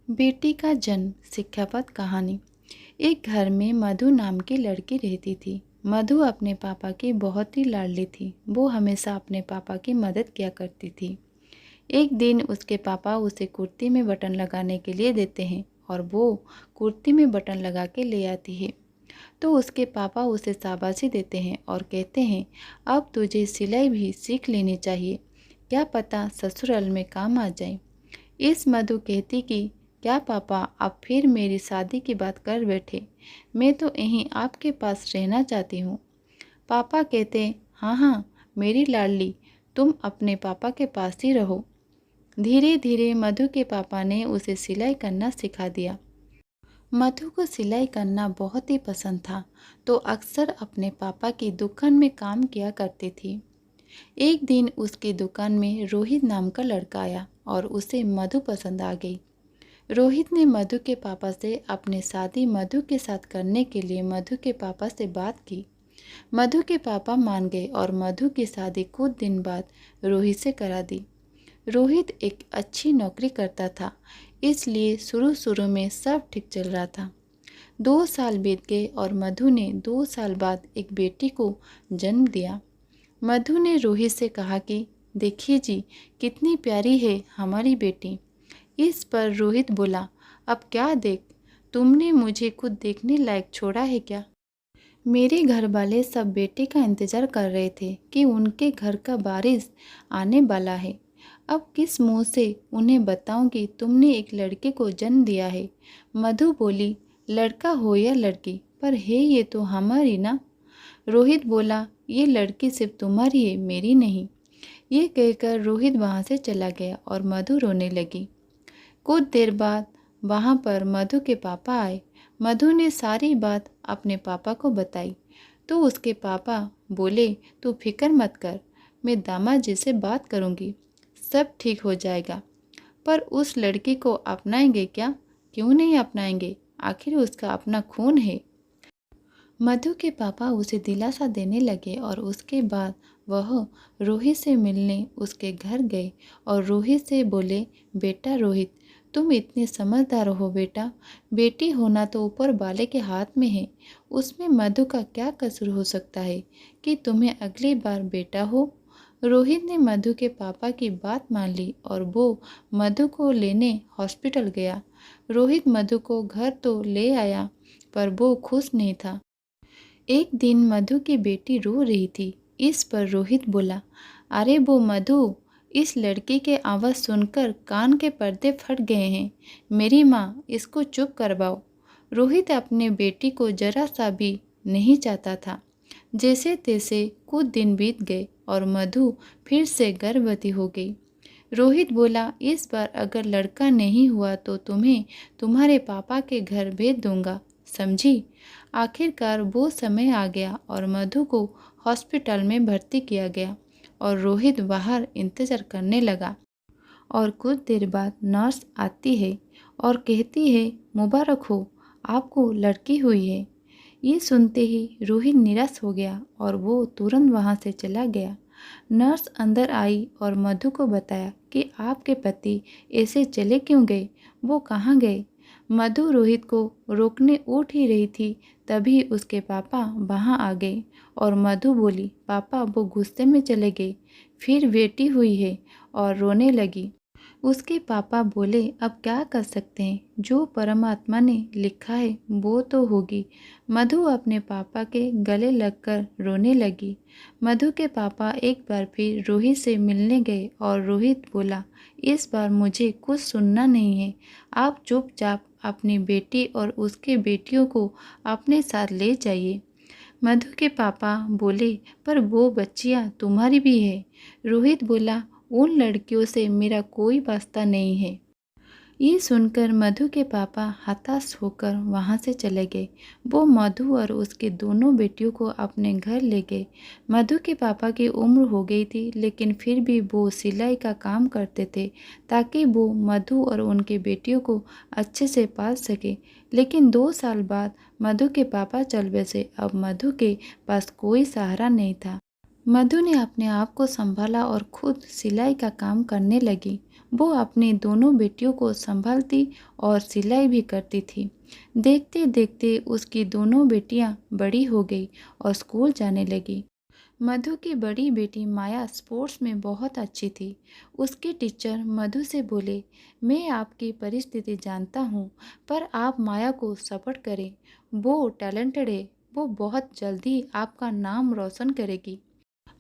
बेटी का जन्म शिक्षापद कहानी। एक घर में मधु नाम की लड़की रहती थी। मधु अपने पापा की बहुत ही लाडली थी। वो हमेशा अपने पापा की मदद किया करती थी। एक दिन उसके पापा उसे कुर्ती में बटन लगाने के लिए देते हैं और वो कुर्ती में बटन लगा के ले आती है। तो उसके पापा उसे शाबाशी देते हैं और कहते हैं, अब तुझे सिलाई भी सीख लेनी चाहिए, क्या पता ससुराल में काम आ जाए। इस मधु कहती कि क्या पापा आप फिर मेरी शादी की बात कर बैठे, मैं तो यहीं आपके पास रहना चाहती हूँ। पापा कहते, हाँ हाँ मेरी लाडली, तुम अपने पापा के पास ही रहो। धीरे धीरे मधु के पापा ने उसे सिलाई करना सिखा दिया। मधु को सिलाई करना बहुत ही पसंद था, तो अक्सर अपने पापा की दुकान में काम किया करती थी। एक दिन उसकी दुकान में रोहित नाम का लड़का आया और उसे मधु पसंद आ गई। रोहित ने मधु के पापा से अपनी शादी मधु के साथ करने के लिए मधु के पापा से बात की। मधु के पापा मान गए और मधु की शादी कुछ दिन बाद रोहित से करा दी। रोहित एक अच्छी नौकरी करता था, इसलिए शुरू शुरू में सब ठीक चल रहा था। 2 साल बीत गए और मधु ने 2 साल बाद एक बेटी को जन्म दिया। मधु ने रोहित से कहा कि देखिए जी, कितनी प्यारी है हमारी बेटी। इस पर रोहित बोला, अब क्या देख, तुमने मुझे खुद देखने लायक छोड़ा है क्या। मेरे घर वाले सब बेटे का इंतज़ार कर रहे थे कि उनके घर का बारिश आने वाला है। अब किस मुंह से उन्हें बताऊं कि तुमने एक लड़के को जन्म दिया है। मधु बोली, लड़का हो या लड़की, पर है ये तो हमारी ना। रोहित बोला, ये लड़की सिर्फ तुम्हारी है, मेरी नहीं। ये कहकर रोहित वहाँ से चला गया और मधु रोने लगी। कुछ देर बाद वहाँ पर मधु के पापा आए। मधु ने सारी बात अपने पापा को बताई तो उसके पापा बोले, तू फिक्र मत कर, मैं दामाद जी से बात करूँगी, सब ठीक हो जाएगा। पर उस लड़की को अपनाएंगे क्या? क्यों नहीं अपनाएंगे, आखिर उसका अपना खून है। मधु के पापा उसे दिलासा देने लगे और उसके बाद वह रोहित से मिलने उसके घर गए और रोहित से बोले, बेटा रोहित, तुम इतने समझदार हो बेटा, बेटी होना तो ऊपर वाले के हाथ में है, उसमें मधु का क्या कसूर हो सकता है कि तुम्हें अगली बार बेटा हो। रोहित ने मधु के पापा की बात मान ली और वो मधु को लेने हॉस्पिटल गया। रोहित मधु को घर तो ले आया पर वो खुश नहीं था। एक दिन मधु की बेटी रो रही थी। इस पर रोहित बोला, अरे वो मधु, इस लड़की के आवाज़ सुनकर कान के पर्दे फट गए हैं, मेरी माँ इसको चुप करवाओ। रोहित अपने बेटी को जरा सा भी नहीं चाहता था। जैसे तैसे कुछ दिन बीत गए और मधु फिर से गर्भवती हो गई। रोहित बोला, इस बार अगर लड़का नहीं हुआ तो तुम्हें तुम्हारे पापा के घर भेज दूंगा, समझी। आखिरकार वो समय आ गया और मधु को हॉस्पिटल में भर्ती किया गया और रोहित बाहर इंतज़ार करने लगा। और कुछ देर बाद नर्स आती है और कहती है, मुबारक हो, आपको लड़की हुई है। ये सुनते ही रोहित निराश हो गया और वो तुरंत वहाँ से चला गया। नर्स अंदर आई और मधु को बताया कि आपके पति ऐसे चले क्यों गए, वो कहाँ गए। मधु रोहित को रोकने उठ ही रही थी, तभी उसके पापा वहाँ आ गए और मधु बोली, पापा वो गुस्से में चले गए, फिर बेटी हुई है, और रोने लगी। उसके पापा बोले, अब क्या कर सकते हैं, जो परमात्मा ने लिखा है वो तो होगी। मधु अपने पापा के गले लगकर रोने लगी। मधु के पापा एक बार फिर रोहित से मिलने गए और रोहित बोला, इस बार मुझे कुछ सुनना नहीं है, आप चुपचाप अपनी बेटी और उसके बेटियों को अपने साथ ले जाइए। मधु के पापा बोले, पर वो बच्चियाँ तुम्हारी भी है। रोहित बोला, उन लड़कियों से मेरा कोई वास्ता नहीं है। ये सुनकर मधु के पापा हताश होकर वहाँ से चले गए। वो मधु और उसकी दोनों बेटियों को अपने घर ले गए। मधु के पापा की उम्र हो गई थी, लेकिन फिर भी वो सिलाई का काम करते थे ताकि वो मधु और उनकी बेटियों को अच्छे से पाल सके। लेकिन 2 साल बाद मधु के पापा चल बसे। अब मधु के पास कोई सहारा नहीं था। मधु ने अपने आप को संभाला और खुद सिलाई का काम करने लगी। वो अपनी दोनों बेटियों को संभालती और सिलाई भी करती थी। देखते देखते उसकी दोनों बेटियां बड़ी हो गई और स्कूल जाने लगी। मधु की बड़ी बेटी माया स्पोर्ट्स में बहुत अच्छी थी। उसके टीचर मधु से बोले, मैं आपकी परिस्थिति जानता हूँ, पर आप माया को सपोर्ट करें। वो टैलेंटेड है, वो बहुत जल्दी आपका नाम रोशन करेगी।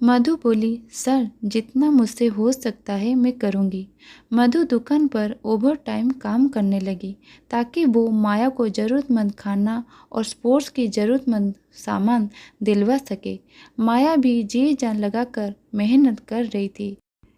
मधु बोली, सर जितना मुझसे हो सकता है मैं करूँगी। मधु दुकान पर ओवर टाइम काम करने लगी ताकि वो माया को ज़रूरतमंद खाना और स्पोर्ट्स की ज़रूरतमंद सामान दिलवा सके। माया भी जी जान लगाकर मेहनत कर रही थी।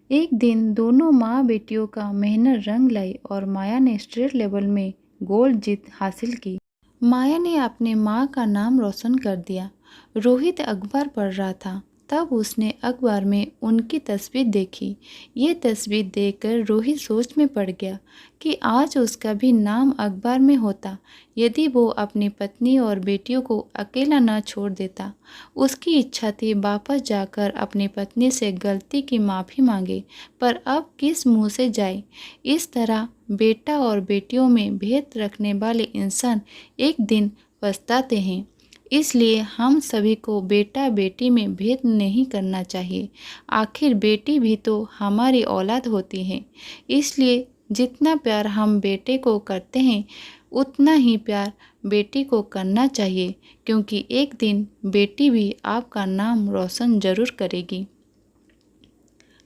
एक दिन दोनों माँ बेटियों का मेहनत रंग लाई और माया ने स्टेट लेवल में गोल्ड जीत हासिल की। माया ने अपने माँ का नाम रोशन कर दिया। रोहित अखबार पढ़ रहा था, तब उसने अखबार में उनकी तस्वीर देखी। ये तस्वीर देखकर रोहित सोच में पड़ गया कि आज उसका भी नाम अखबार में होता यदि वो अपनी पत्नी और बेटियों को अकेला न छोड़ देता। उसकी इच्छा थी वापस जाकर अपनी पत्नी से गलती की माफ़ी मांगे, पर अब किस मुंह से जाए। इस तरह बेटा और बेटियों में भेद रखने वाले इंसान एक दिन पछताते हैं। इसलिए हम सभी को बेटा बेटी में भेद नहीं करना चाहिए। आखिर बेटी भी तो हमारी औलाद होती है। इसलिए जितना प्यार हम बेटे को करते हैं उतना ही प्यार बेटी को करना चाहिए, क्योंकि एक दिन बेटी भी आपका नाम रोशन जरूर करेगी।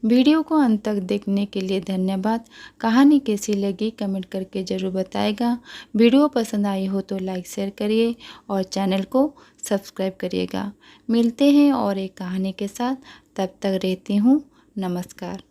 वीडियो को अंत तक देखने के लिए धन्यवाद। कहानी कैसी लगी कमेंट करके ज़रूर बताएगा। वीडियो पसंद आई हो तो लाइक शेयर करिए और चैनल को सब्सक्राइब करिएगा। मिलते हैं और एक कहानी के साथ, तब तक रहती हूँ नमस्कार।